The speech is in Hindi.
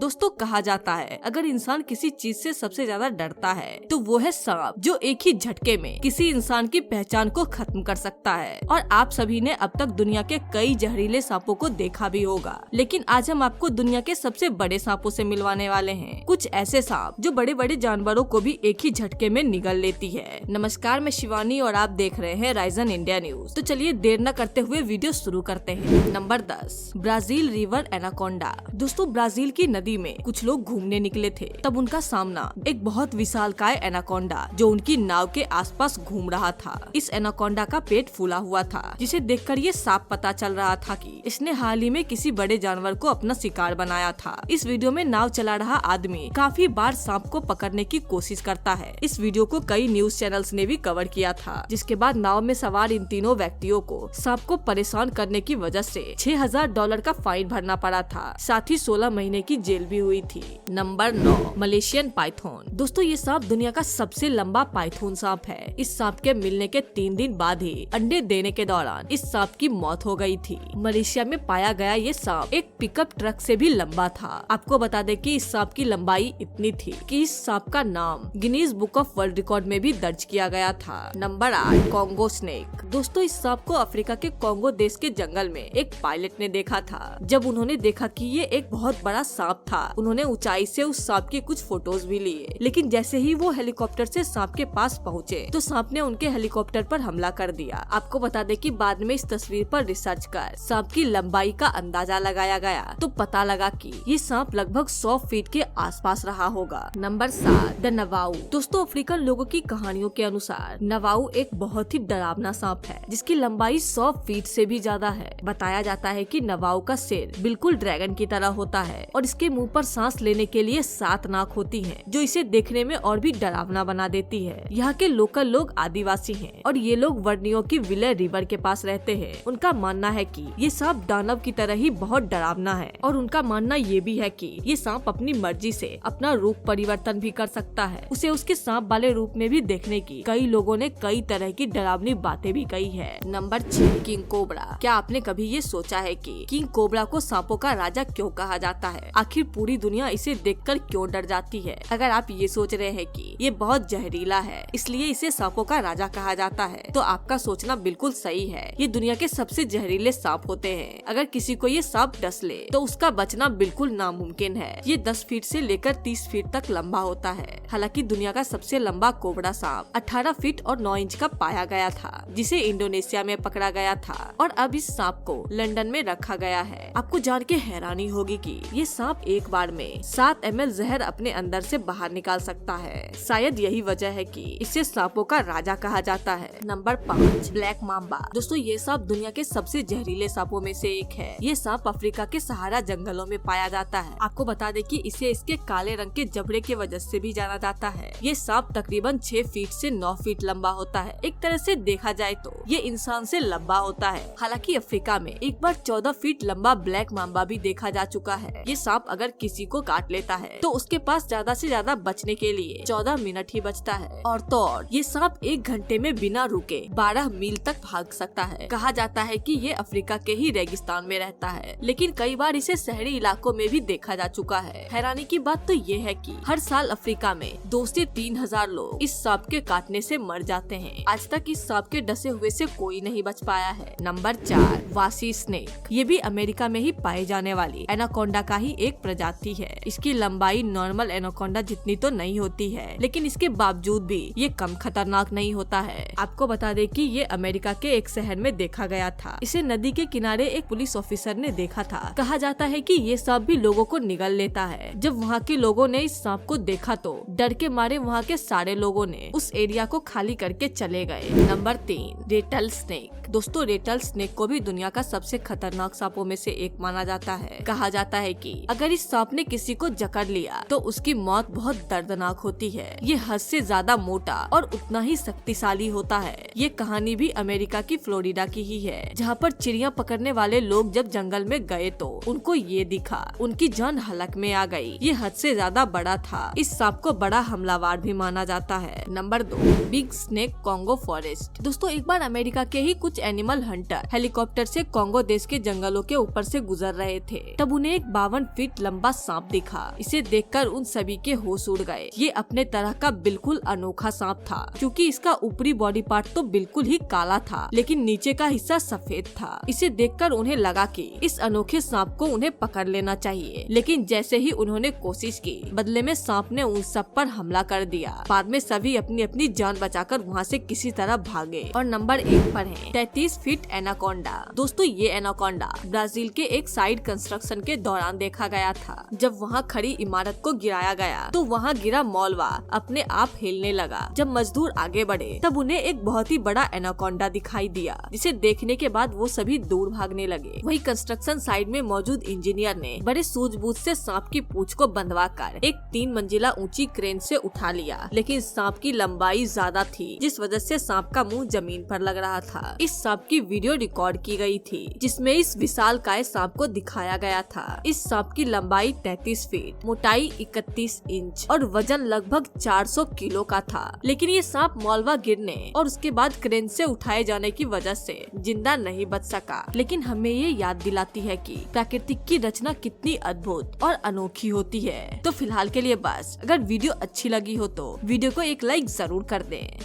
दोस्तों कहा जाता है अगर इंसान किसी चीज से सबसे ज्यादा डरता है तो वो है सांप, जो एक ही झटके में किसी इंसान की पहचान को खत्म कर सकता है। और आप सभी ने अब तक दुनिया के कई जहरीले सांपों को देखा भी होगा, लेकिन आज हम आपको दुनिया के सबसे बड़े सांपों से मिलवाने वाले हैं। कुछ ऐसे सांप जो बड़े बड़े जानवरों को भी एक ही झटके में निगल लेती है। नमस्कार, मैं शिवानी और आप देख रहे हैं राइजन इंडिया न्यूज। तो चलिए देर न करते हुए वीडियो शुरू करते हैं। Number 10, Brazil river anaconda. दोस्तों ब्राजील की नदी में कुछ लोग घूमने निकले थे, तब उनका सामना एक बहुत विशालकाय एनाकोंडा जो उनकी नाव के आसपास घूम रहा था। इस एनाकोंडा का पेट फूला हुआ था, जिसे देखकर ये साफ पता चल रहा था कि इसने हाल ही में किसी बड़े जानवर को अपना शिकार बनाया था। इस वीडियो में नाव चला रहा आदमी काफी बार सांप को पकड़ने की कोशिश करता है। इस वीडियो को कई न्यूज चैनल्स ने भी कवर किया था, जिसके बाद नाव में सवार इन तीनों व्यक्तियों को सांप को परेशान करने की वजह से $6000 का फाइन भरना पड़ा था, साथ ही 16 महीने की जेल भी हुई थी। Number 9, Malaysian Python. दोस्तों ये सांप दुनिया का सबसे लंबा पाइथन सांप है। इस सांप के मिलने के 3 दिन बाद ही अंडे देने के दौरान इस सांप की मौत हो गई थी। मलेशिया में पाया गया ये सांप एक पिकअप ट्रक से भी लंबा था। आपको बता दें कि इस सांप की लंबाई इतनी थी कि इस सांप का नाम Guinness book of world record में भी दर्ज किया गया था। Number 8, Congo snake. दोस्तों इस सांप को अफ्रीका के कॉन्गो देश के जंगल में एक पायलट ने देखा था। जब उन्होंने देखा कि ये एक बहुत बड़ा सांप था, उन्होंने ऊंचाई से उस सांप की कुछ फोटोज भी लिए, लेकिन जैसे ही वो हेलीकॉप्टर से सांप के पास पहुँचे तो सांप ने उनके हेलीकॉप्टर पर हमला कर दिया। आपको बता दें कि बाद में इस तस्वीर पर रिसर्च कर सांप की लंबाई का अंदाजा लगाया गया तो पता लगा कि ये सांप लगभग 100 फीट के आसपास रहा होगा। नंबर 7, द नवाऊ। दोस्तों अफ्रीकन लोगों की कहानियों के अनुसार नवाऊ एक बहुत ही डरावना सांप है, जिसकी लंबाई 100 फीट से भी ज्यादा है। बताया जाता है कि नवाऊ का सिर बिल्कुल ड्रैगन की तरह होता है और इसके मुंह पर सांस लेने के लिए 7 नाक होती हैं, जो इसे देखने में और भी डरावना बना देती है। यहाँ के लोकल लोग आदिवासी हैं और ये लोग वर्नियो की विले रिवर के पास रहते हैं। उनका मानना है कि ये सांप दानव की तरह ही बहुत डरावना है और उनका मानना ये भी है कि ये सांप अपनी मर्जी से अपना रूप परिवर्तन भी कर सकता है। उसे उसके सांप वाले रूप में भी देखने की कई लोगों ने कई तरह की डरावनी बातें भी कही है। Number 6, king cobra. क्या आपने कभी ये सोचा है कि किंग कोबरा को सांपों का राजा क्यों कहा जाता है? आखिर पूरी दुनिया इसे देखकर क्यों डर जाती है? अगर आप ये सोच रहे हैं कि ये बहुत जहरीला है इसलिए इसे सांपों का राजा कहा जाता है, तो आपका सोचना बिल्कुल सही है। ये दुनिया के सबसे जहरीले सांप होते हैं। अगर किसी को ये सांप डस ले तो उसका बचना बिल्कुल नामुमकिन है। ये 10 फीट से लेकर 30 फीट तक लंबा होता है। हालांकि दुनिया का सबसे लंबा कोबरा सांप 18 फीट और 9 इंच का पाया गया था, जिसे इंडोनेशिया में पकड़ा गया था और अब इस सांप को लंदन में रखा गया है। आपको जान के हैरानी होगी कि ये सांप एक बार में 7 ml जहर अपने अंदर से बाहर निकाल सकता है। शायद यही वजह है कि इसे सांपों का राजा कहा जाता है। Number 5, black Mamba. दोस्तों ये सांप दुनिया के सबसे जहरीले सांपों में से एक है। ये सांप अफ्रीका के सहारा जंगलों में पाया जाता है। आपको बता दें कि इसे इसके काले रंग के जबड़े के वजह से भी जाना जाता है। ये सांप तकरीबन 6 फीट से 9 फीट लंबा होता है। एक तरह से देखा जाए तो ये इंसान से लंबा होता है। हालांकि अफ्रीका में एक बार 14 फीट लंबा ब्लैक मांबा भी देखा जा चुका है। ये सांप अगर किसी को काट लेता है तो उसके पास ज्यादा से ज्यादा बचने के लिए 14 मिनट ही बचता है। और तो और ये सांप 1 घंटे में बिना रुके 12 मील तक भाग सकता है। कहा जाता है कि ये अफ्रीका के ही रेगिस्तान में रहता है, लेकिन कई बार इसे शहरी इलाकों में भी देखा जा चुका है। हैरानी की बात तो ये है कि हर साल अफ्रीका में 2 से 3 हजार लोग इस सांप के काटने से मर जाते हैं। आज तक इस सांप के डसे हुए से कोई नहीं बच पाया है। नंबर 4, वासी स्नेक। ये भी अमेरिका में ही पाए जाने वाली एनाकोंडा का ही एक प्रजाति है। इसकी लंबाई नॉर्मल एनाकोंडा जितनी तो नहीं होती है, लेकिन इसके बावजूद भी ये कम खतरनाक नहीं होता है। आपको बता दें कि ये अमेरिका के एक शहर में देखा गया था। इसे नदी के किनारे एक पुलिस ऑफिसर ने देखा था। कहा जाता है कि ये सांप भी लोगों को निगल लेता है। जब वहाँ के लोगों ने इस सांप को देखा तो डर के मारे वहाँ के सारे लोगों ने उस एरिया को खाली करके चले गए। Number 3, Ratle snake. दोस्तों रेटल स्नेक को भी दुनिया का सबसे खतरनाक सांपों में से एक माना जाता है। कहा जाता है कि अगर इस सांप ने किसी को जकड़ लिया तो उसकी मौत बहुत दर्दनाक होती है। ये हद से ज्यादा मोटा और उतना ही शक्तिशाली होता है। ये कहानी भी अमेरिका की फ्लोरिडा की ही है, जहाँ पर चिड़िया पकड़ने वाले लोग जब जंगल में गए तो उनको ये दिखा, उनकी जान हलक में आ गई। ये हद से ज्यादा बड़ा था। इस सांप को बड़ा हमलावर भी माना जाता है। Number 2, big snake Congo forest. दोस्तों एक बार अमेरिका के ही कुछ एनिमल हंटर हेलीकॉप्टर से कॉन्गो देश के जंगलों के ऊपर से गुजर रहे थे। तब उन्हें एक 52 फीट लंबा सांप दिखा। इसे देखकर उन सभी के होश उड़ गए। ये अपने तरह का बिल्कुल अनोखा सांप था, क्योंकि इसका ऊपरी बॉडी पार्ट तो बिल्कुल ही काला था, लेकिन नीचे का हिस्सा सफेद था। इसे देखकर उन्हें लगा कि इस अनोखे सांप को उन्हें पकड़ लेना चाहिए, लेकिन जैसे ही उन्होंने कोशिश की, बदले में सांप ने उन सब पर हमला कर दिया। बाद में सभी अपनी अपनी जान बचाकर वहाँ से किसी तरह भागे। और नंबर 1 पर है 33 फीट एनाकोंडा। दोस्तों, ये एनाकोंडा ब्राजील के एक साइड कंस्ट्रक्शन के दौरान देखा गया था। जब वहाँ खड़ी इमारत को गिराया गया तो वहाँ गिरा मॉलवा अपने आप हिलने लगा। जब मजदूर आगे बढ़े तब उन्हें एक बहुत ही बड़ा एनाकोंडा दिखाई दिया, जिसे देखने के बाद वो सभी दूर भागने लगे। वही कंस्ट्रक्शन साइट में मौजूद इंजीनियर ने बड़े सूझबूझ से सांप की पूंछ को बंधवाकर एक 3 मंजिला ऊंची क्रेन से उठा लिया, लेकिन सांप की लंबाई ज्यादा थी, जिस वजह से सांप का मुंह जमीन पर लग रहा था। इस सांप की वीडियो रिकॉर्ड की गई थी, जिसमें इस विशालकाय सांप को दिखाया गया था। इस सांप की लंबाई 33 फीट, मोटाई 31 इंच और वजन लगभग 400 किलो का था। लेकिन ये सांप मॉलवा गिरने और उसके बाद क्रेन से उठाए जाने की वजह से जिंदा नहीं बच सका। लेकिन हमें ये याद दिलाती है कि प्रकृति की रचना कितनी अद्भुत और अनोखी होती है। तो फिलहाल के लिए बस, अगर वीडियो अच्छी लगी हो तो वीडियो को एक लाइक जरूर कर दें।